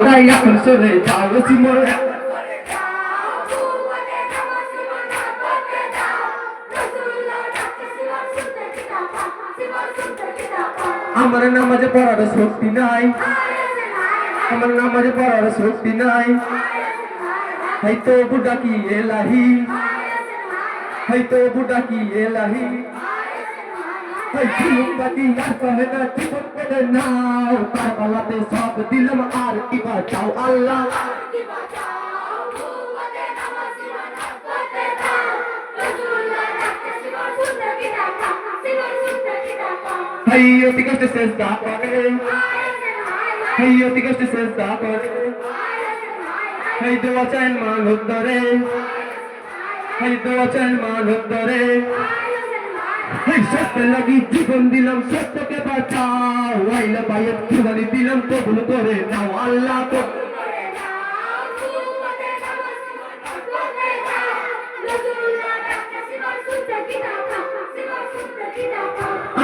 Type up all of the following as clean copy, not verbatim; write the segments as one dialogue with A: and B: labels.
A: তাই এখন সরে যাও সিমর আমার নামাজে পড়ার শক্তি নাই, আমার নামাজে পড়ার শক্তি নাই। হয়তো বুড়া কি এলাহি, হয়তো বুড়া কি এলাহি। জীবন করে নাও কারবালাতে সব দিলাম আর কি বাঁচাও আল্লাহ। হাইয়ো ঠিক আছে চেষ্টা করে, হাইয়ো ঠিক আছে চেষ্টা করে। হাই দোয়া চান মানব ধরে, হাই দোয়া চান মানব ধরে। হাই সত্য লাগি জীবন দিলাম সত্যকে বাঁচাও। ওয়াইলা বাইত কুরবানি দিলাম কবুল করে নাও আল্লাহ।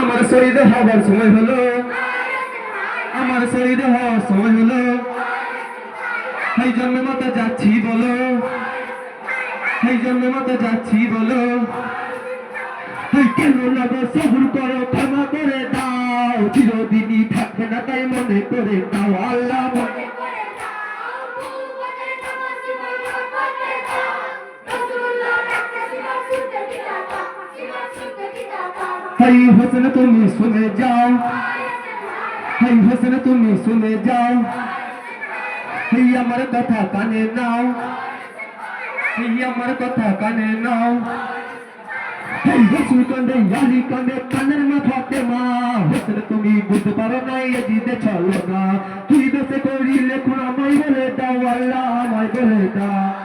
A: আমার শহীদ হবার সময় হলো, আমার শহীদ হওয়ার সময় হলো। এই জন্মে মতো যাচ্ছি বলো, এই জন্মে মতো যাচ্ছি বলো। কেন লাগো সবুর করো ক্ষমা করে দাও। চিরদিনই থাকবে না তাই মনে করে দাও আল্লাহ। হাই হোসেন তুমি শুনে যাও, হাই হোসেন তুমি শুনে যাও। এই আমার কথা কানে নাও, এই আমার কথা কানে নাও। এই রসুল কান্দে আলী কান্দে কানের মাথাতে মা। হোসেন তুমি বুঝতে পারো না এদিকে চলো না। তুই দেশে করিলে খুন আমায় বলে দাও আল্লাহ, আমায় বলে দাও।